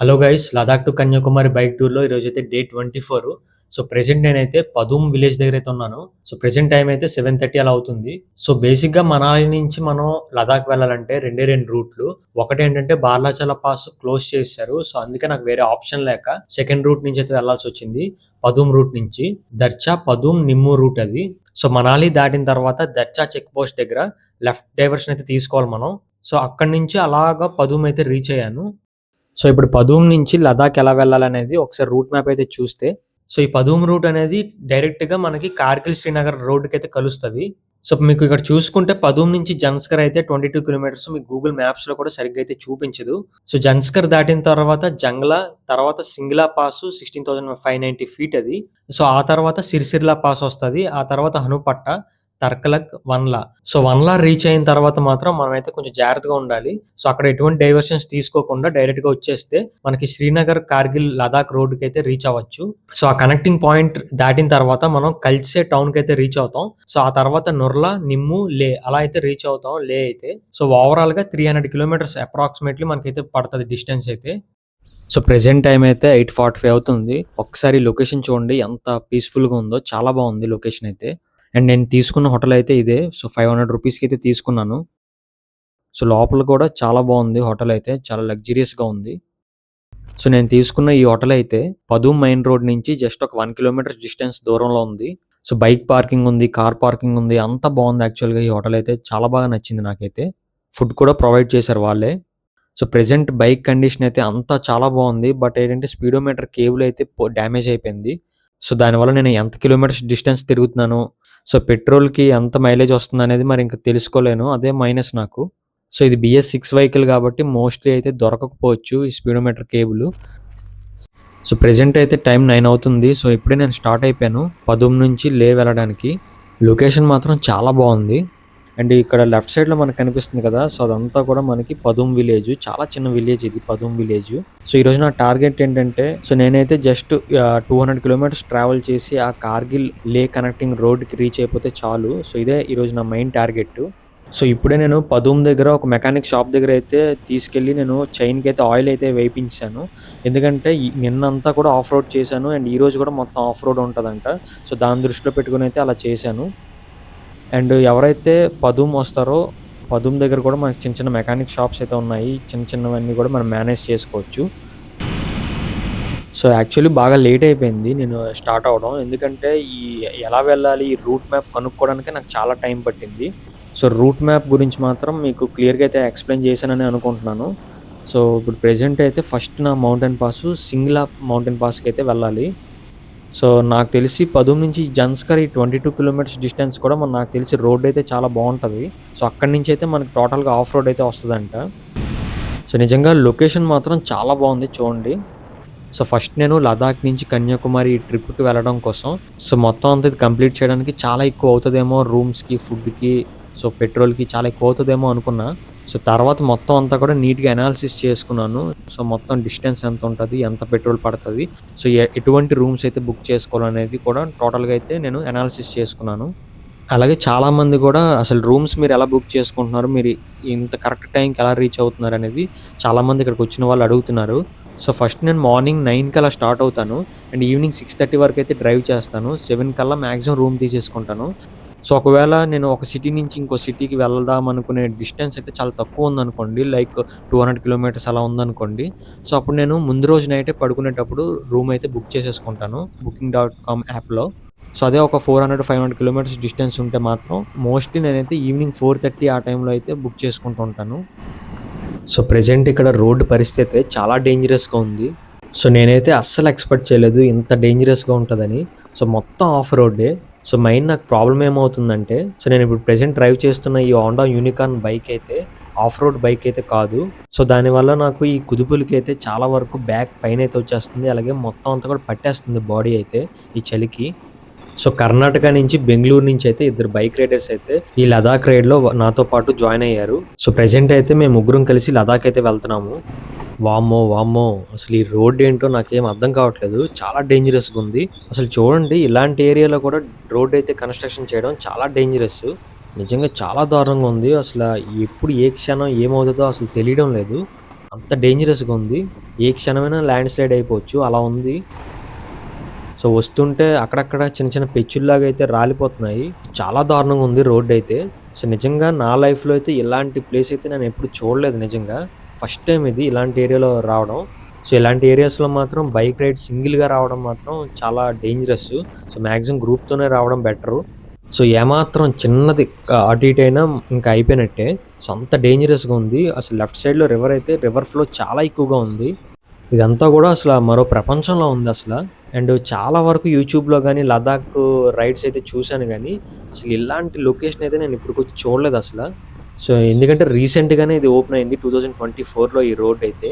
Hello guys, Ladakh to Kanyakumari bike టూర్‌లో ఈరోజైతే day 24. So, present నేనైతే పదూమ్ విలేజ్ దగ్గరైతే ఉన్నాను. సో, ప్రెజెంట్ టైమ్ అయితే 7:30 అలా అవుతుంది. సో, బేసిక్‌గా మనాలి నుంచి మనం లదాఖ్ వెళ్ళాలంటే రెండే 2 రూట్‌లు. ఒకటేంటంటే బార్లాచల పాస్ క్లోజ్ చేసేశారు. సో, అందుకే నాకు వేరే ఆప్షన్ లేక సెకండ్ రూట్ నుంచైతే వెళ్ళాల్సొచ్చింది. పదూమ్ రూట్ నుంచి. దర్చా, పదూమ్, నిమ్ము రూట్ అది. సో, మనాలి దాటిన తర్వాత దర్చా చెక్ పోస్ట్ దగ్గర లెఫ్ట్ డైవర్షన్ అయితే తీసుకోవాలి మనం. సో, అక్కడి నుంచి అలాగా పదూమ్ అయితే రీచ్ అయ్యాను. సో, ఇప్పుడు పదూమ్ నుంచి లదాఖ్ ఎలా వెళ్ళాలనేది ఒకసారి రూట్ మ్యాప్ అయితే చూస్తే, సో, ఈ పదూమ్ రూట్ అనేది డైరెక్ట్‌గా మనకి కార్గిల్, శ్రీనగర్ రోడ్డుకైతే కలుస్తది. సో, మీకు ఇక్కడ చూసుకుంటే పదూమ్ నుంచి జన్స్కర్ అయితే 22 కిలోమీటర్స్ మీకు గూగుల్ మ్యాప్స్‌లో కూడా సరిగ్గా అయితే చూపించదు. సో, జన్స్కర్ దాటిన తర్వాత జంగ్లా, తర్వాత సింగ్లా పాసు 16,590 ఫీట్ అది. సో, ఆ తర్వాత సిర్సిర్లా పాస్ వస్తది. ఆ తర్వాత హనుపట్ట, తర్కలక్, వన్లా. సో, వన్లా రీచ్ అయిన తర్వాత మాత్రం మనమైతే కొంచెం జాగ్రత్తగా ఉండాలి. సో, అక్కడ ఎటువంటి డైవర్షన్స్ తీసుకోకుండా డైరెక్ట్‌గా వచ్చేస్తే మనకి శ్రీనగర్, కార్గిల్, లదాఖ్ రోడ్డుకైతే రీచ్ అవ్వచ్చు. సో, ఆ కనెక్టింగ్ పాయింట్ దాటిన తర్వాత మనం కల్సే టౌన్‌కైతే రీచ్ అవుతాం. సో, ఆ తర్వాత నుర్లా, నిమ్ము, లే అలా అయితే రీచ్ అవుతాం లే అయితే. సో, ఓవరాల్‌గా 300 కిలోమీటర్స్ అప్రాక్సిమేట్‌లీ మనకైతే పడతది డిస్టెన్స్ అయితే. సో, ప్రెజెంట్ టైమ్ అయితే 8:45 అవుతుంది. ఒక్కసారి లొకేషన్ చూడండి ఎంత పీస్‌ఫుల్‌గా ఉందో. చాలా బావుంది లొకేషన్ అయితే. అండ్ నేను తీసుకున్న హోటల్ అయితే ఇదే. సో, 500 రూపీస్‌కి అయితే తీసుకున్నాను. సో, లోపల కూడా చాలా బావుంది హోటల్ అయితే. చాలా లగ్జూరియస్‌గా ఉంది. సో, నేను తీసుకున్న ఈ హోటల్ అయితే పదూమ్ మెయిన్ రోడ్ నుంచి జస్ట్ ఒక 1 కిలోమీటర్ డిస్టెన్స్ దూరంలో ఉంది. సో, బైక్ పార్కింగ్ ఉంది, కార్ పార్కింగ్ ఉంది. అంతా బావుంది యాక్చువల్‌గా ఈ హోటల్ అయితే. చాలా బాగా నచ్చింది నాకైతే. ఫుడ్ కూడా ప్రొవైడ్ చేశారు వాళ్ళే. సో, ప్రెజెంట్ బైక్ కండిషన్ అయితే అంతా చాలా బావుంది. బట్ ఏంటంటే స్పీడోమీటర్ కేబుల్ అయితే డ్యామేజ్ అయిపోయింది. సో, దానివల్ల నేను ఎంత కిలోమీటర్స్ డిస్టెన్స్ తిరుగుతున్నాను, సో, పెట్రోల్‌కి ఎంత మైలేజ్ వస్తుందనేది మరి ఇంక తెలుసుకోలేను. అదే మైనస్ నాకు. సో, ఇది BS6 వెహికల్ కాబట్టి మోస్ట్‌లీ అయితే దొరకకపోవచ్చు ఈ స్పీడోమీటర్ కేబులు. సో, ప్రెజెంట్ అయితే టైం 9 అవుతుంది. సో, ఇప్పుడే నేను స్టార్ట్ అయిపోయాను. పదూమ్ నుంచి లే వెళ్ళడానికి. లొకేషన్ మాత్రం చాలా బావుంది. అండ్ ఇక్కడ లెఫ్ట్ సైడ్‌లో మనకు కనిపిస్తుంది కదా! సో, అదంతా కూడా మనకి పదూమ్ విలేజ్. చాలా చిన్న విలేజ్ ఇది పదూమ్ విలేజ్. సో, ఈరోజు నా టార్గెట్ ఏంటంటే, సో, నేనైతే జస్ట్ 200 కిలోమీటర్స్ ట్రావెల్ చేసి ఆ కార్గిల్ లే కనెక్టింగ్ రోడ్‌కి రీచ్ అయిపోతే చాలు. సో, ఇదే ఈరోజు నా మెయిన్ టార్గెట్. సో, ఇప్పుడే నేను పదూమ్ దగ్గర ఒక మెకానిక్ షాప్ దగ్గర అయితే తీసుకెళ్ళి నేను చైన్‌కైతే ఆయిల్ అయితే వేయించాను. ఎందుకంటే నిన్నంతా కూడా ఆఫ్ రోడ్ చేశాను. అండ్ ఈరోజు కూడా మొత్తం ఆఫ్ రోడ్ ఉంటదంట. సో, దాన్ని దృష్టిలో పెట్టుకొని అయితే అలా చేశాను. అండ్ ఎవరైతే పదూమ్ వస్తారో, పదూమ్ దగ్గర కూడా మనకి చిన్న చిన్న మెకానిక్ షాప్స్ అయితే ఉన్నాయి. చిన్న చిన్నవన్నీ కూడా మనం మేనేజ్ చేసుకోవచ్చు. సో, యాక్చువల్లీ బాగా లేట్ అయిపోయింది నేను స్టార్ట్ అవ్వడం. ఎందుకంటే ఎలా వెళ్ళాలి, ఈ రూట్ మ్యాప్ కనుక్కోవడానికే నాకు చాలా టైం పట్టింది. సో, రూట్ మ్యాప్ గురించి మాత్రం మీకు క్లియర్‌గా అయితే ఎక్స్‌ప్లెయిన్ చేశానని అనుకుంటున్నాను. సో, ఇప్పుడు ప్రెజెంట్ అయితే ఫస్ట్ నా మౌంటైన్ పాసు సింగ్లా మౌంటైన్ పాస్‌కైతే వెళ్ళాలి. సో, నాకు తెలిసి పదూమ్ నుంచి జన్స్కర్ ఈ 22 కిలోమీటర్స్ డిస్టెన్స్ కూడా నాకు తెలిసి రోడ్ అయితే చాలా బావుంటది. సో, అక్కడి నుంచి అయితే మనకి టోటల్‌గా ఆఫ్ రోడ్ అయితే వస్తదంట. సో, నిజంగా లొకేషన్ మాత్రం చాలా బావుంది చూడండి. సో, ఫస్ట్ నేను లదాఖ్ నుంచి కన్యాకుమారి ఈ ట్రిప్‌కి వెళ్ళడం కోసం, సో, మొత్తం అంతా ఇది కంప్లీట్ చేయడానికి చాలా ఎక్కువ అవుతదేమో రూమ్స్‌కి, ఫుడ్‌కి, సో, పెట్రోల్‌కి చాలా ఎక్కువ అవుతదేమో అనుకున్నా. సో, తర్వాత మొత్తం అంతా కూడా నీట్‌గా అనాలిసిస్ చేసుకున్నాను. సో, మొత్తం డిస్టెన్స్ ఎంత ఉంటది, ఎంత పెట్రోల్ పడతది, సో, ఎటువంటి రూమ్స్ అయితే బుక్ చేసుకోవాలనేది కూడా టోటల్‌గా అయితే నేను అనాలిసిస్ చేసుకున్నాను. అలాగే చాలామంది కూడా అసలు రూమ్స్ మీరు ఎలా బుక్ చేసుకుంటున్నారు? మీరు ఇంత కరెక్ట్ టైంకి ఎలా రీచ్ అవుతున్నారనేది చాలామంది ఇక్కడికొచ్చిన వాళ్ళు అడుగుతున్నారు. సో, ఫస్ట్ నేను మార్నింగ్ 9కి అలా స్టార్ట్ అవుతాను. అండ్ ఈవినింగ్ 6:30 వరకైతే డ్రైవ్ చేస్తాను. 7 కల్లా మాక్సిమం రూమ్ తీసేసుకుంటాను. సో, ఒకవేళ నేను ఒక సిటీ నుంచి ఇంకో సిటీకి వెళ్దాం అనుకునే డిస్టెన్స్ అయితే చాలా తక్కువ ఉందనుకోండి. లైక్ 200 కిలోమీటర్స్ అలా ఉందనుకోండి. సో, అప్పుడు నేను ముందు రోజు నైటే పడుకునేటప్పుడు రూమ్ అయితే బుక్ చేసేసుకుంటాను booking.com యాప్‌లో. సో, అదే ఒక 400, 500 కిలోమీటర్స్ డిస్టెన్స్ ఉంటే మాత్రం మోస్ట్‌లీ నేనైతే ఈవినింగ్ 4:30 ఆ టైంలో అయితే బుక్ చేసుకుంటూ ఉంటాను. సో, ప్రెజెంట్ ఇక్కడ రోడ్డు పరిస్థితి చాలా డేంజరస్‌గా ఉంది. సో, నేనైతే అస్సలు ఎక్స్‌పెక్ట్ చేయలేదు ఇంత డేంజరస్‌గా ఉంటదని. సో, మొత్తం ఆఫ్ రోడ్డే. సో, మెయిన్ నాకు ప్రాబ్లమ్ ఏమవుతుందంటే, సో, నేనిప్పుడు ప్రెజెంట్ డ్రైవ్ చేస్తున్న ఈ హోండా యూనికార్న్ బైక్ అయితే ఆఫ్ రోడ్ బైక్ అయితే కాదు. సో, దానివల్ల నాకు ఈ కుదుపులకైతే చాలా వరకు బ్యాక్ పెయిన్ అయితే వచ్చేస్తుంది. అలాగే మొత్తం అంతా కూడా పట్టేస్తుంది బాడీ అయితే ఈ చలికి. సో, కర్ణాటక నుంచి, బెంగుళూరు నుంచి అయితే ఇద్దరు బైక్ రైడర్స్ అయితే ఈ లదాఖ్ రైడ్‌లో నాతో పాటు జాయిన్ అయ్యారు. సో, ప్రెజెంట్ అయితే మేము ముగ్గురం కలిసి లదాఖ్ అయితే వెళ్తున్నాము. వామ్మో! వామ్మో! అసలు ఈ రోడ్ ఏంటో నాకేం అర్థం కావట్లేదు. చాలా డేంజరస్‌గా ఉంది. అసలు చూడండి ఇలాంటి ఏరియాలో కూడా రోడ్ అయితే కన్‌స్ట్రక్షన్ చేయడం చాలా డేంజరస్. నిజంగా చాలా దారుణంగా ఉంది. ఎప్పుడు ఏ క్షణం ఏమవుతదో అసలు తెలియడం లేదు. అంత డేంజరస్‌గా ఉంది. ఏ క్షణమైనా ల్యాండ్ స్లైడ్ అయిపోవచ్చు అలా ఉంది. సో, వస్తుంటే అక్కడక్కడ చిన్న చిన్న పెచ్చుల్లాగా అయితే రాలిపోతున్నాయి. చాలా దారుణంగా ఉంది రోడ్డయితే. సో, నిజంగా నా లైఫ్‌లో అయితే ఇలాంటి ప్లేస్ అయితే నేనెప్పుడు చూడలేదు నిజంగా. ఫస్ట్ టైమ్ ఇది ఇలాంటి ఏరియాలో రావడం. సో, ఇలాంటి ఏరియాస్‌లో మాత్రం బైక్ రైడ్ సింగిల్‌గా రావడం మాత్రం చాలా డేంజరస్సు. సో, మాక్సిమం గ్రూప్‌తోనే రావడం బెటరు. సో, ఏమాత్రం చిన్నది అటు ఇటు అయినా ఇంకా అయిపోయినట్టే. సో, అంత డేంజరస్‌గా ఉంది. అసలు లెఫ్ట్ సైడ్‌లో రివర్ అయితే రివర్ ఫ్లో చాలా ఎక్కువగా ఉంది. ఇదంతా గూడా అసల మరో ప్రపంచంలో ఉందసల. అండ్ చాలా వరకు యూట్యూబ్‌లో గాని, లదాఖ్ రైడ్స్ అయితే చూశాను గానీ, అసలు ఇలాంటి లొకేషన్ అయితే నేను ఇప్పటికొచ్చి చూడలేదసల. సో, ఎందుకంటే రీసెంట్‌గానే ఇది ఓపెన్ అయింది 2024లో ఈ రోడ్డయితే.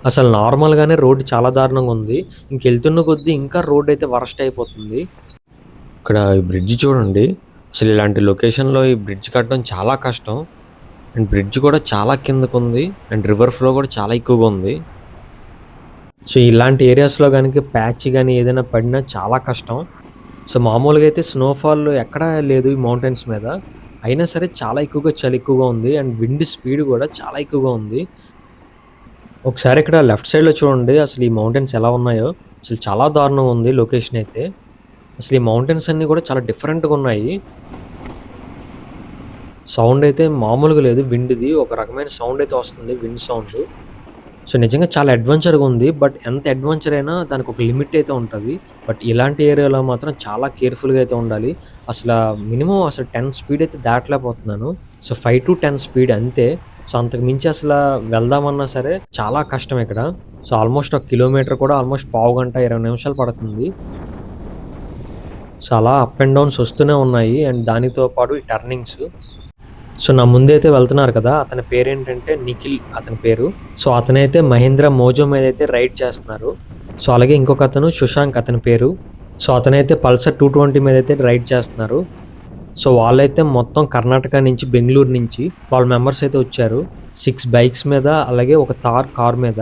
అసలు నార్మల్‌గానే రోడ్ చాలా దారుణంగా ఉంది. ఇంకెళ్తున్న కొద్దీ ఇంకా రోడ్డయితే వరస్ట్ అయిపోతుంది. ఇక్కడ ఈ బ్రిడ్జ్ చూడండి. అసలు ఇలాంటి లొకేషన్‌లో ఈ బ్రిడ్జ్ కట్టడం చాలా కష్టం. అండ్ బ్రిడ్జ్ కూడా చాలా కిందకుంది. అండ్ రివర్ ఫ్లో కూడా చాలా ఎక్కువగా ఉంది. సో, ఇలాంటి ఏరియాస్‌లో గనుక ప్యాచ్ గాని ఏదైనా పడినా చాలా కష్టం. సో, మామూలుగా అయితే స్నోఫాల్ ఎక్కడా లేదు ఈ మౌంటైన్స్ మీద. అయినా సరే చాలా ఎక్కువగా చలి ఎక్కువగా ఉంది. అండ్ విండ్ స్పీడ్ కూడా చాలా ఎక్కువగా ఉంది. ఒకసారి ఇక్కడ లెఫ్ట్ సైడ్‌లో చూడండి అసలు ఈ మౌంటైన్స్ ఎలా ఉన్నాయో. అసలు చాలా దారుణంగా ఉంది లొకేషన్ అయితే. అసలు ఈ మౌంటైన్స్ అన్నీ కూడా చాలా డిఫరెంట్‌గా ఉన్నాయి. సౌండ్ అయితే మామూలుగా లేదు విండ్‌ది. ఒక రకమైన సౌండ్ అయితే వస్తుంది విండ్ సౌండు. సో, నిజంగా చాలా అడ్వెంచర్‌గా ఉంది. బట్ ఎంత అడ్వెంచర్ అయినా దానికొక లిమిట్ అయితే ఉంటది. బట్ ఇలాంటి ఏరియాలో మాత్రం చాలా కేర్‌ఫుల్‌గా అయితే ఉండాలి. మినిమమ్ అసలు 10 స్పీడ్ అయితే దాటలేకపోతున్నాను. సో, 5-10 స్పీడ్ అంతే. సో, అంతకు మించి వెళ్దామన్నా సరే చాలా కష్టం ఇక్కడ. సో, ఆల్మోస్ట్ ఒక కిలోమీటర్ కూడా ఆల్మోస్ట్ పావుగంట, 20 నిమిషాలు పడుతుంది. సో, అలా అప్ అండ్ డౌన్స్ వస్తూనే ఉన్నాయి. అండ్ దానితో పాటు ఈ టర్నింగ్స్. సో, నా ముందైతే వెళ్తున్నారు కదా! అతని పేరేంటంటే నిఖిల్ అతని పేరు. సో, అతనైతే మహీంద్రా మోజో మీదైతే రైడ్ చేస్తున్నారు. సో, అలాగే ఇంకొకతను శశాంక్ అతని పేరు. సో, అతనైతే పల్సర్ 220 మీదైతే రైడ్ చేస్తున్నారు. సో, వాళ్ళైతే మొత్తం కర్ణాటక నుంచి, బెంగుళూరు నుంచి 12 మెంబర్స్ అయితే వచ్చారు. 6 బైక్స్ మీద అలాగే ఒక థార్ కార్ మీద.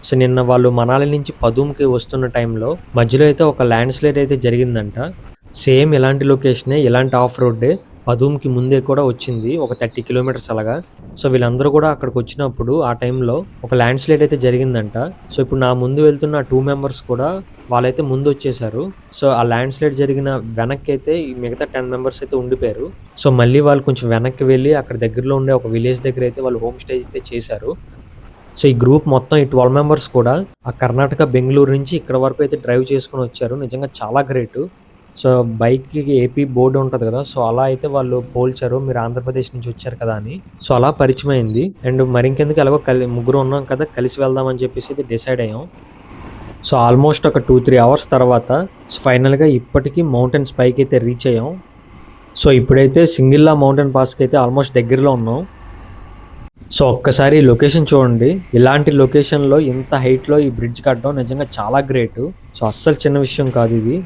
సో, నిన్న వాళ్ళు మనాలి నుంచి పదూమ్‌కి వస్తున్న టైంలో మధ్యలో అయితే ఒక ల్యాండ్ స్లైడ్ అయితే జరిగిందంట. సేమ్ ఇలాంటి లొకేషనే, ఇలాంటి ఆఫ్ రోడ్డే పదూమ్‌కి ముందే కూడా వచ్చింది. ఒక 30 కిలోమీటర్స్ అలాగా. సో, వీళ్ళందరూ కూడా అక్కడికొచ్చినప్పుడు ఆ టైంలో ఒక ల్యాండ్ స్లైడ్ అయితే జరిగిందంట. సో, ఇప్పుడు నా ముందు వెళ్తున్న 2 మెంబర్స్ కూడా వాళ్ళైతే ముందొచ్చేసారు. సో, ఆ ల్యాండ్ స్లైడ్ జరిగిన వెనక్కైతే ఈ మిగతా 10 మెంబర్స్ అయితే ఉండిపోయారు. సో, మళ్ళీ వాళ్ళు కొంచెం వెనక్కి వెళ్ళి అక్కడ దగ్గరలో ఉండే ఒక విలేజ్ దగ్గరైతే వాళ్ళు హోమ్ స్టే అయితే చేశారు. సో, ఈ గ్రూప్ మొత్తం ఈ 12 మెంబర్స్ కూడా ఆ కర్ణాటక, బెంగుళూరు నుంచి ఇక్కడ వరకు అయితే డ్రైవ్ చేసుకొని వచ్చారు. నిజంగా చాలా గ్రేటు. సో, బైక్‌కి ఏపీ బోర్డ్ ఉంటది కదా! సో, అలా అయితే వాళ్ళు పోల్చారు. మీరు ఆంధ్రప్రదేశ్ నుంచి వచ్చారు కదా! అని. సో, అలా పరిచయమైంది. అండ్ మరింకెందుకు ఎలాగో ముగ్గురు ఉన్నాం కదా! కలిసి వెళ్దాం అని చెప్పేసి అయితే డిసైడ్ అయ్యాం. సో, ఆల్మోస్ట్ ఒక 2-3 అవర్స్ తర్వాత ఫైనల్‌గా ఇప్పటికి మౌంటైన్స్ పైకైతే రీచ్ అయ్యాం. సో, ఇప్పుడైతే సింగిల్లా మౌంటైన్ పాస్‌కైతే ఆల్మోస్ట్ దగ్గరలో ఉన్నాం. సో, ఒక్కసారి ఈ లొకేషన్ చూడండి. ఇలాంటి లొకేషన్‌లో ఇంత హైట్‌లో ఈ బ్రిడ్జ్ కట్టడం నిజంగా చాలా గ్రేటు. సో, అస్సలు చిన్న విషయం కాదు ఇది.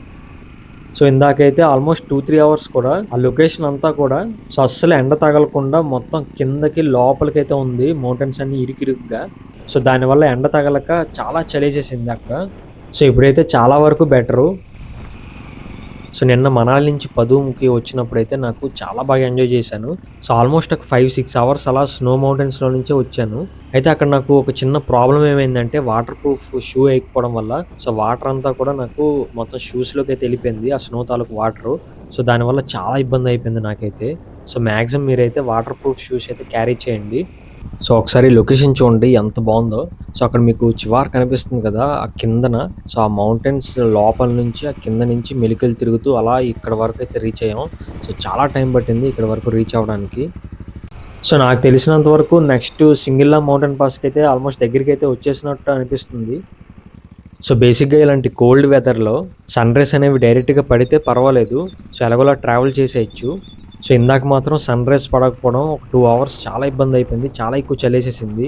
సో, ఇందాకైతే ఆల్మోస్ట్ 2-3 అవర్స్ కూడా ఆ లొకేషన్ అంతా కూడా సో, అస్సలు ఎండ తగలకుండా మొత్తం కిందకి లోపలికైతే ఉంది. మౌంటైన్స్ అన్నీ ఇరుకిరుగ్గా. సో, దానివల్ల ఎండ తగలక చాలా చలేసేసింది అక్కడ. సో, ఇప్పుడైతే చాలా వరకు బెటరు. సో, నిన్న మనాలి నుంచి పదూమ్‌కి వచ్చినప్పుడైతే నాకు చాలా బాగా ఎంజాయ్ చేశాను. సో, ఆల్మోస్ట్ ఒక 5-6 అవర్స్ అలా స్నో మౌంటైన్స్‌లో నుంచే వచ్చాను. అయితే అక్కడ నాకు ఒక చిన్న ప్రాబ్లమ్ ఏమైందంటే వాటర్ ప్రూఫ్ షూ ఏయకపోవడం వల్ల సో, వాటర్ అంతా కూడా నాకు మొత్తం షూస్‌లోకైతే ఎళ్ళిపోయింది. ఆ స్నో తాలూకు వాటరు. సో, దానివల్ల చాలా ఇబ్బంది అయిపోయింది నాకైతే. సో, మాక్సిమం మీరైతే వాటర్ ప్రూఫ్ షూస్ అయితే క్యారీ చేయండి. సో, ఒకసారి లొకేషన్ చూడండి ఎంత బావుందో. సో, అక్కడ మీకు చివర కనిపిస్తుంది కదా! ఆ కిందన సో, ఆ మౌంటైన్స్ లోపల నుంచి ఆ కింద నుంచి మెలికలు తిరుగుతూ అలా ఇక్కడ వరకైతే రీచ్ అయ్యాం. సో, చాలా టైం పట్టింది ఇక్కడ వరకు రీచ్ అవ్వడానికి. సో, నాకు తెలిసినంత వరకు నెక్స్ట్ సింగిల్లా మౌంటైన్ పాస్‌కైతే ఆల్మోస్ట్ దగ్గరికైతే వచ్చేసినట్టు అనిపిస్తుంది. సో, బేసిక్‌గా ఇలాంటి కోల్డ్ వెదర్‌లో సన్‌రైజ్ అనేవి డైరెక్ట్‌గా పడితే పర్వాలేదు. సో, ఎలాగోలా ట్రావెల్ చేసేయొచ్చు. సో, ఇందాక మాత్రం సన్‌రైజ్ పడకపోవడం ఒక 2 అవర్స్ చాలా ఇబ్బందయిపోయింది. చాలా ఎక్కువ చలేసేసింది.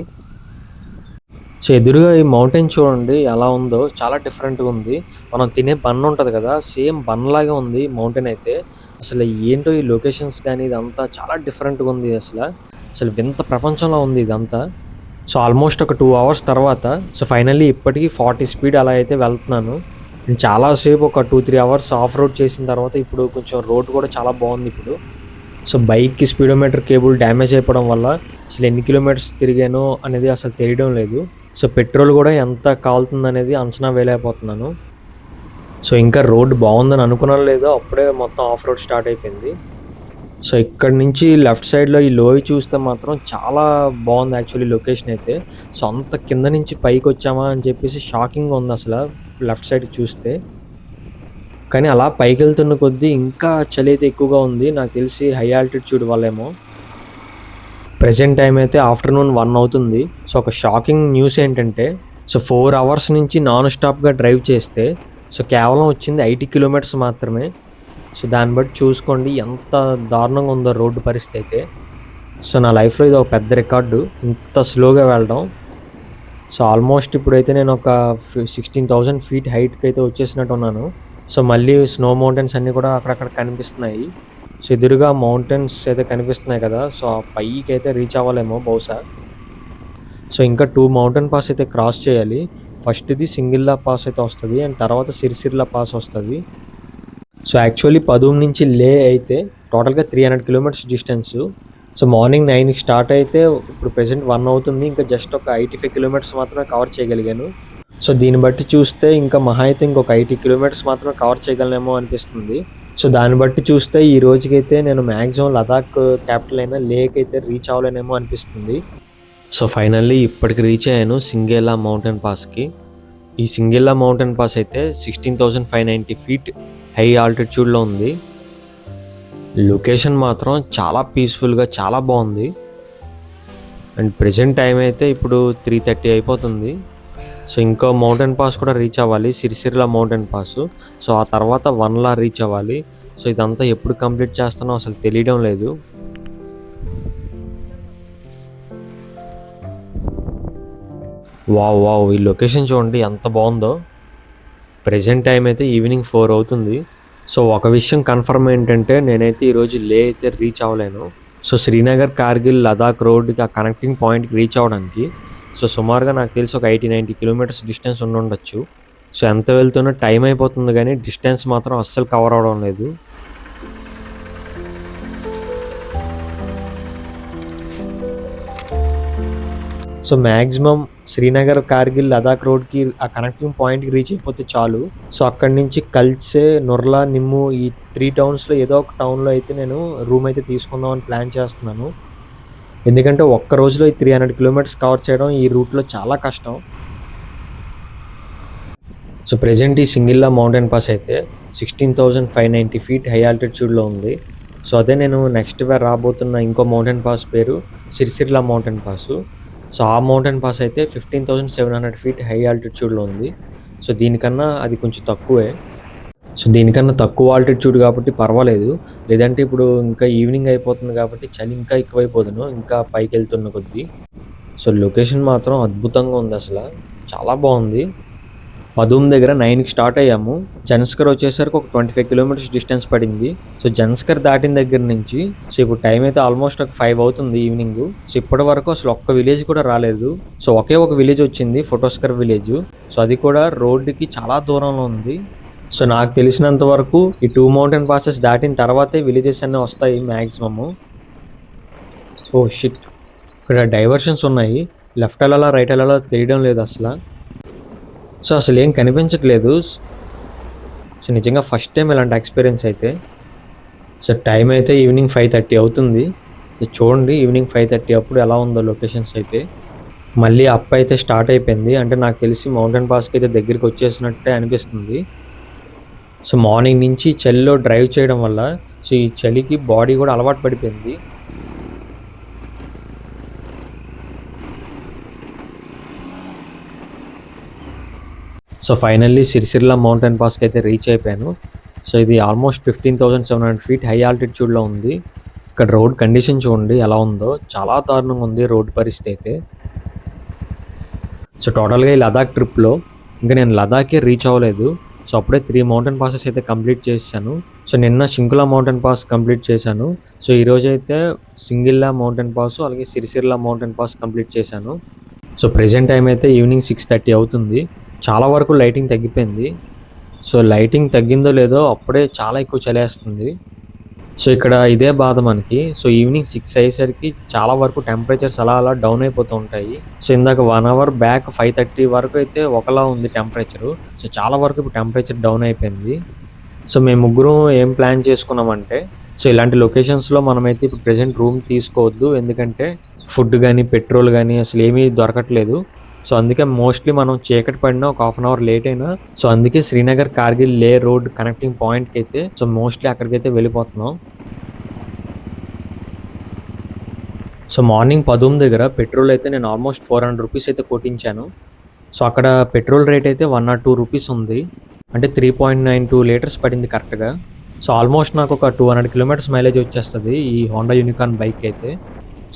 సో, ఎదురుగా ఈ మౌంటైన్ చూడండి ఎలా ఉందో చాలా డిఫరెంట్‌గా ఉంది. మనం తినే బన్ ఉంటది కదా! సేమ్ బన్ లాగే ఉంది మౌంటైన్ అయితే. అసలు ఏంటో ఈ లొకేషన్స్ గాని ఇదంతా చాలా డిఫరెంట్‌గా ఉంది అసల. అసలు వింత ప్రపంచంలో ఉంది ఇదంతా. సో, ఆల్మోస్ట్ ఒక 2 అవర్స్ తర్వాత సో, ఫైనల్లీ ఇప్పటికి 40 స్పీడ్ అలా అయితే వెళ్తున్నాను. నేను చాలా సేపు ఒక 2-3 అవర్స్ ఆఫ్ రోడ్ చేసిన తర్వాత ఇప్పుడు కొంచెం రోడ్ కూడా చాలా బావుంది ఇప్పుడు. సో బైక్‌కి స్పీడోమీటర్ కేబుల్ డ్యామేజ్ అయిపోవడం వల్ల అసలు ఎన్ని కిలోమీటర్స్ తిరిగానో అనేది అసలు తెలియడం లేదు. సో పెట్రోల్ కూడా ఎంత కాలుతుందనేది అంచనా వేయలేకపోతున్నాను. సో ఇంకా రోడ్ బాగుందని అనుకున్నానో లేదో అప్పుడే మొత్తం ఆఫ్ రోడ్ స్టార్ట్ అయిపోయింది. సో ఇక్కడి నుంచి లెఫ్ట్ సైడ్‌లో ఈ లోయ చూస్తే మాత్రం చాలా బాగుంది యాక్చువల్లీ లొకేషన్ అయితే. సో అంత కింద నుంచి పైకొచ్చామా అని చెప్పేసి షాకింగ్‌గా ఉంది అసల లెఫ్ట్ సైడ్ చూస్తే. కానీ అలా పైకెళ్తున్న కొద్దీ ఇంకా చలి అయితే ఎక్కువగా ఉంది. నాకు తెలిసి హై ఆల్టిట్యూడ్ వల్లేమో. ప్రెజెంట్ టైం అయితే ఆఫ్టర్‌నూన్ 1 అవుతుంది. సో ఒక షాకింగ్ న్యూస్ ఏంటంటే సో 4 అవర్స్ నుంచి నాన్ స్టాప్‌గా డ్రైవ్ చేస్తే సో కేవలం వచ్చింది 80 కిలోమీటర్స్ మాత్రమే. సో దాన్ని బట్టి చూసుకోండి ఎంత దారుణంగా ఉందో రోడ్డు పరిస్థితి అయితే. సో నా లైఫ్‌లో ఇది ఒక పెద్ద రికార్డు ఇంత స్లోగా వెళ్ళడం. సో ఆల్మోస్ట్ ఇప్పుడైతే నేను ఒక 16,000 ఫీట్ హైట్‌కి అయితే వచ్చేసినట్టు ఉన్నాను. సో మళ్ళీ స్నో మౌంటైన్స్ అన్నీ కూడా అక్కడక్కడ కనిపిస్తున్నాయి. సో ఎదురుగా మౌంటైన్స్ అయితే కనిపిస్తున్నాయి కదా! సో ఆ పైకైతే రీచ్ అవ్వాలేమో బహుశా. సో ఇంకా 2 మౌంటైన్ పాస్ అయితే క్రాస్ చేయాలి. ఫస్ట్‌ది సింగిల్లా పాస్ అయితే వస్తది. అండ్ తర్వాత సిరిసిర్లా పాస్ వస్తది. సో యాక్చువల్లీ పదూమ్ నుంచి లే అయితే టోటల్‌గా 300 కిలోమీటర్స్ డిస్టెన్సు. సో మార్నింగ్ 9కి స్టార్ట్ అయితే ఇప్పుడు ప్రెజెంట్ 1 అవుతుంది. ఇంకా జస్ట్ ఒక 85 కిలోమీటర్స్ మాత్రమే కవర్ చేయగలిగాను. సో దీన్ని బట్టి చూస్తే ఇంకా మహా అయితే ఇంకొక 80 కిలోమీటర్స్ మాత్రమే కవర్ చేయగలనేమో అనిపిస్తుంది. సో దాన్ని బట్టి చూస్తే ఈ రోజుకైతే నేను మ్యాక్సిమం లదాఖ్ క్యాపిటల్ అయిన లేక్ అయితే రీచ్ అవ్వలేనేమో అనిపిస్తుంది. సో ఫైనల్లీ ఇప్పటికి రీచ్ అయ్యాను సింగేలా మౌంటైన్ పాస్‌కి. ఈ సింగేలా మౌంటైన్ పాస్ అయితే 16,590 ఫీట్ హై ఆల్టిట్యూడ్‌లో ఉంది. లొకేషన్ మాత్రం చాలా పీస్‌ఫుల్‌గా చాలా బాగుంది. అండ్ ప్రెజెంట్ టైం అయితే ఇప్పుడు 3:30 అయిపోతుంది. సో ఇంకో మౌంటైన్ పాస్ కూడా రీచ్ అవ్వాలి సిరిసిర్లా మౌంటైన్ పాసు. సో ఆ తర్వాత 1లా రీచ్ అవ్వాలి. సో ఇదంతా ఎప్పుడు కంప్లీట్ చేస్తానో అసలు తెలియడం లేదు. వావ్! వావ్! ఈ లొకేషన్ చూడండి ఎంత బాగుందో. ప్రెజెంట్ టైం అయితే ఈవినింగ్ 4 అవుతుంది. సో ఒక విషయం కన్ఫర్మ్ ఏంటంటే నేనైతే ఈరోజు లే అయితే రీచ్ అవ్వలేను. సో శ్రీనగర్, కార్గిల్, లదాఖ్ రోడ్‌కి ఆ కనెక్టింగ్ పాయింట్‌కి రీచ్ అవ్వడానికి సో సుమారుగా నాకు తెలిసి ఒక 80-90 కిలోమీటర్స్ డిస్టెన్స్ ఉండుండొచ్చు. సో ఎంత వెళ్తున్నా టైం అయిపోతుంది కానీ డిస్టెన్స్ మాత్రం అస్సలు కవర్ అవ్వడం లేదు. సో మ్యాక్సిమం శ్రీనగర్, కార్గిల్, లదాఖ్ రోడ్‌కి ఆ కనెక్టింగ్ పాయింట్‌కి రీచ్ అయిపోతే చాలు. సో అక్కడి నుంచి కల్సే, నుర్లా, నిమ్ము ఈ 3 టౌన్స్‌లో ఏదో ఒక టౌన్‌లో అయితే నేను రూమ్ అయితే తీసుకుందామని ప్లాన్ చేస్తున్నాను. ఎందుకంటే ఒక్క రోజులో ఈ 300 కిలోమీటర్స్ కవర్ చేయడం ఈ రూట్‌లో చాలా కష్టం. సో ప్రెజెంట్ ఈ సింగిల్లా మౌంటైన్ పాస్ అయితే 16,590 ఫీట్ హై ఆల్టిట్యూడ్‌లో ఉంది. సో అదే నేను నెక్స్ట్ రాబోతున్న ఇంకో మౌంటైన్ పాస్ పేరు సిరిసిర్లా మౌంటైన్ పాసు. సో ఆ మౌంటైన్ పాస్ అయితే 15,700 ఫీట్ హై ఆల్టిట్యూడ్‌లో ఉంది. సో దీనికన్నా అది కొంచెం తక్కువే. సో దీనికన్నా తక్కువ ఆల్టిట్యూడ్ కాబట్టి పర్వాలేదు. లేదంటే ఇప్పుడు ఇంకా ఈవినింగ్ అయిపోతుంది కాబట్టి చలి ఇంకా ఎక్కువైపోదును ఇంకా పైకెళ్తున్న కొద్దీ. సో లొకేషన్ మాత్రం అద్భుతంగా ఉంది అసల. చాలా బాగుంది. పదూమ్ దగ్గర 9కి స్టార్ట్ అయ్యాము. జన్స్కర్ వచ్చేసరికి ఒక 25 కిలోమీటర్స్ డిస్టెన్స్ పడింది. సో జన్స్కర్ దాటిన దగ్గర నుంచి సో ఇప్పుడు టైం అయితే ఆల్మోస్ట్ ఒక 5 అవుతుంది ఈవినింగ్. సో ఇప్పటి వరకు అసలు ఒక్క విలేజ్ కూడా రాలేదు. సో ఒకే ఒక విలేజ్ వచ్చింది, ఫోటోస్కర్ విలేజ్. సో అది కూడా రోడ్డుకి చాలా దూరంలో ఉంది. సో నాకు తెలిసినంత వరకు ఈ 2 మౌంటైన్ పాసెస్ దాటిన తర్వాతే విలేజెస్ అన్నీ వస్తాయి మ్యాక్సిమము. Oh shit! ఇక్కడ డైవర్షన్స్ ఉన్నాయి. లెఫ్ట్ వెళ్ళాలా, రైట్ వెళ్ళాలా తెలియడం లేదు అసలు. సో అసలు ఏం కనిపించట్లేదు. సో నిజంగా ఫస్ట్ టైం ఇలాంటి ఎక్స్పీరియన్స్ అయితే. సో టైం అయితే ఈవినింగ్ 5:30 అవుతుంది. చూడండి ఈవినింగ్ 5:30 అప్పుడు ఎలా ఉందో లొకేషన్స్ అయితే. మళ్ళీ అప్ అయితే స్టార్ట్ అయిపోయింది. అంటే నాకు తెలిసి మౌంటైన్ పాస్కి అయితే దగ్గరికి వచ్చేసినట్టే అనిపిస్తుంది. సో మార్నింగ్ నుంచి చలిలో డ్రైవ్ చేయడం వల్ల సో ఈ చలికి బాడీ కూడా అలవాటు పడిపోయింది. సో ఫైనల్లీ సిరిసిర్లా మౌంటైన్ పాస్కి అయితే రీచ్ అయిపోయాను. సో ఇది ఆల్మోస్ట్ 15,700 ఫీట్ హై ఆల్టిట్యూడ్లో ఉంది. ఇక్కడ రోడ్ కండిషన్ చూడండి ఎలా ఉందో. చాలా దారుణంగా ఉంది రోడ్ పరిస్థితి అయితే. సో టోటల్గా ఈ లదాఖ్ ట్రిప్లో ఇంకా నేను లదాఖే రీచ్ అవ్వలేదు. సో అప్పుడే 3 మౌంటైన్ పాసెస్ అయితే కంప్లీట్ చేశాను. సో నిన్న షింకులా మౌంటైన్ పాస్ కంప్లీట్ చేశాను. సో ఈరోజు అయితే సింగిల్లా మౌంటైన్ పాస్ అలాగే సిరిసిర్లా మౌంటైన్ పాస్ కంప్లీట్ చేశాను. సో ప్రెజెంట్ టైం అయితే ఈవినింగ్ 6:30 అవుతుంది. చాలా వరకు లైటింగ్ తగ్గిపోయింది. సో లైటింగ్ తగ్గిందో లేదో అప్పుడే చాలా ఎక్కువ చలేస్తుంది. సో ఇక్కడ ఇదే బాధ మనకి. సో ఈవినింగ్ 6 అయ్యేసరికి చాలా వరకు టెంపరేచర్స్ అలా అలా డౌన్ అయిపోతూ ఉంటాయి. సో ఇందాక 1 అవర్ బ్యాక్ 5:30 వరకు అయితే ఒకలా ఉంది టెంపరేచరు. సో చాలా వరకు ఇప్పుడు టెంపరేచర్ డౌన్ అయిపోయింది. సో మేము ముగ్గురం ఏం ప్లాన్ చేసుకున్నామంటే, సో ఇలాంటి లొకేషన్స్‌లో మనమైతే ఇప్పుడు ప్రెజెంట్ రూమ్ తీసుకోవద్దు. ఎందుకంటే ఫుడ్ గానీ, పెట్రోల్ గానీ అసలేమీ దొరకట్లేదు. సో అందుకే మోస్ట్‌లీ మనం చీకటి పడినా ఒక హాఫ్ అన్ అవర్ లేట్ అయినా సో అందుకే శ్రీనగర్, కార్గిల్, లే రోడ్ కనెక్టింగ్ పాయింట్‌కైతే సో మోస్ట్‌లీ అక్కడికైతే వెళ్ళిపోతున్నాం. సో మార్నింగ్ 10 దగ్గర పెట్రోల్ అయితే నేను ఆల్మోస్ట్ ₹400 అయితే కొట్టించాను. సో అక్కడ పెట్రోల్ రేట్ అయితే ₹102 ఉంది. అంటే 3.92 లీటర్స్ పడింది కరెక్ట్‌గా. సో ఆల్మోస్ట్ నాకు ఒక 200 కిలోమీటర్స్ మైలేజ్ వచ్చేస్తది ఈ హోండా యూనికార్న్ బైక్ అయితే.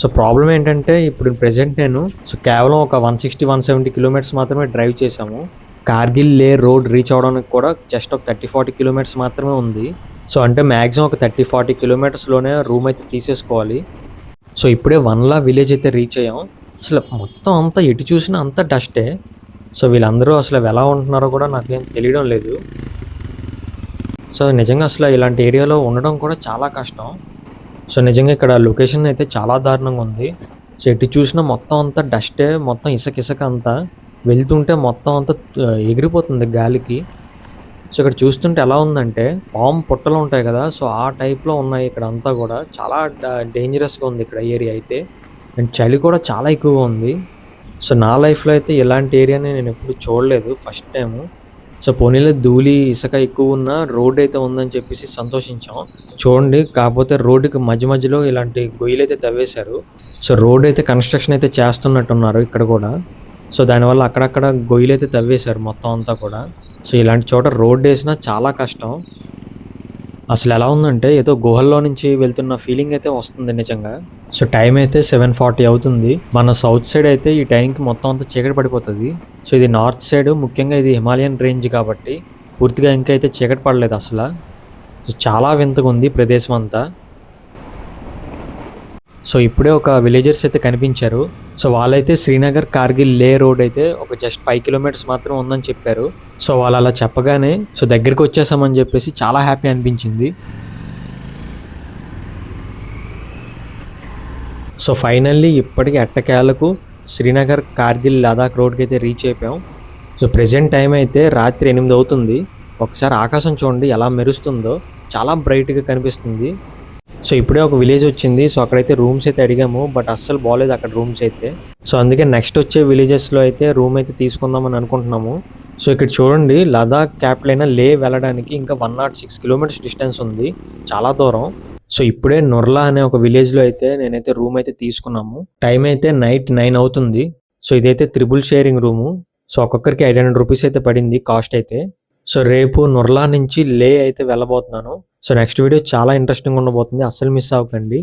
సో ప్రాబ్లమ్ ఏంటంటే ఇప్పుడు ప్రెజెంట్ నేను సో కేవలం ఒక 160, 170 కిలోమీటర్స్ మాత్రమే డ్రైవ్ చేశాము. కార్గిల్, లే రోడ్ రీచ్ అవ్వడానికి కూడా జస్ట్ ఒక 30, 40 కిలోమీటర్స్ మాత్రమే ఉంది. సో అంటే మాక్సిమం ఒక 30, 40 కిలోమీటర్స్‌లోనే రూమ్ అయితే తీసేసుకోవాలి. సో ఇప్పుడే వన్లా విలేజ్ అయితే రీచ్ అయ్యాం. అసలు మొత్తం అంతా ఎటు చూసినా అంతా డస్టే. సో వీళ్ళందరూ అసలు ఎలా ఉంటున్నారో కూడా నాకేం తెలియడం లేదు. సో నిజంగా అసలు ఇలాంటి ఏరియాలో ఉండడం కూడా చాలా కష్టం. సో నిజంగా ఇక్కడ లొకేషన్ అయితే చాలా దారుణంగా ఉంది. సో ఎటు చూసినా మొత్తం అంతా డస్టే, మొత్తం ఇసుక ఇసుక అంతా. వెళ్తుంటే మొత్తం అంతా ఎగిరిపోతుంది గాలికి. సో ఇక్కడ చూస్తుంటే ఎలా ఉందంటే పాము పుట్టలు ఉంటాయి కదా! సో ఆ టైప్‌లో ఉన్నాయి ఇక్కడ అంతా కూడా. చాలా డేంజరస్‌గా ఉంది ఇక్కడ ఏరియా అయితే. అండ్ చలి కూడా చాలా ఎక్కువగా ఉంది. సో నా లైఫ్‌లో అయితే ఇలాంటి ఏరియాని నేను ఎప్పుడు చూడలేదు ఫస్ట్ టైము. సో పోనీలే ధూళి, ఇసుక ఎక్కువున్న రోడ్ అయితే ఉందని చెప్పేసి సంతోషించాం. చూడండి కాకపోతే రోడ్డుకి మధ్య మధ్యలో ఇలాంటి గొయ్యలైతే తవ్వేశారు. సో రోడ్ అయితే కన్‌స్ట్రక్షన్ అయితే చేస్తున్నట్టున్నారు ఇక్కడ కూడా. సో దానివల్ల అక్కడక్కడ గొయ్యలైతే తవ్వేశారు మొత్తం అంతా కూడా. సో ఇలాంటి చోట రోడ్డేసినా చాలా కష్టం. అసలెలా ఉందంటే ఏదో గుహల్లో నుంచి వెళ్తున్న ఫీలింగ్ అయితే వస్తుంది నిజంగా. సో టైం అయితే 7:40 అవుతుంది. మన సౌత్ సైడ్ అయితే ఈ టైంకి మొత్తం అంతా చీకటి పడిపోతది. సో ఇది నార్త్ సైడ్, ముఖ్యంగా ఇది హిమాలయన్ రేంజ్ కాబట్టి పూర్తిగా ఇంకా అయితే చీకటి పడలేదు అసల. సో చాలా వింతగుంది ప్రదేశం అంతా. సో ఇప్పుడే ఒక విలేజర్స్ అయితే కనిపించారు. సో వాళ్ళైతే శ్రీనగర్, కార్గిల్, లే రోడ్ అయితే ఒక జస్ట్ 5 కిలోమీటర్స్ మాత్రం ఉందని చెప్పారు. సో వాళ్ళు అలా చెప్పగానే సో దగ్గరికి వచ్చేసామని చెప్పేసి చాలా హ్యాపీ అనిపించింది. సో ఫైనల్లీ ఇప్పటికి ఎట్టకేలకు శ్రీనగర్, కార్గిల్, లదాఖ్ రోడ్కి అయితే రీచ్ అయిపోయాం. సో ప్రెజెంట్ టైం అయితే రాత్రి 8 అవుతుంది. ఒకసారి ఆకాశం చూడండి ఎలా మెరుస్తుందో, చాలా బ్రైట్గా కనిపిస్తుంది. సో ఇప్పుడే ఒక విలేజ్ వచ్చింది. సో అక్కడైతే రూమ్స్ అయితే అడిగాము. బట్ అస్సలు బాలేదు అక్కడ రూమ్స్ అయితే. సో అందుకే నెక్స్ట్ వచ్చే విలేజెస్లో అయితే రూమ్ అయితే తీసుకుందామని అనుకుంటున్నాము. సో ఇక్కడ చూడండి లదాఖ్ క్యాపిటల్ అయిన లే వెళ్ళడానికి ఇంకా 106 కిలోమీటర్స్ డిస్టెన్స్ ఉంది. చాలా దూరం. సో ఇప్పుడే నుర్లా అనే ఒక విలేజ్లో అయితే నేనైతే రూమ్ అయితే తీసుకున్నాము. టైం అయితే నైట్ 9 అవుతుంది. సో ఇదైతే త్రిబుల్ షేరింగ్ రూము. సో ఒక్కొక్కరికి ₹800 అయితే పడింది కాస్ట్ అయితే. సో రేపు నుర్లా నుంచి లే అయితే వెళ్ళబోతున్నాను. సో నెక్స్ట్ వీడియో చాలా ఇంట్రెస్టింగ్ ఉండబోతుంది. అస్సలు మిస్ అవ్వకండి.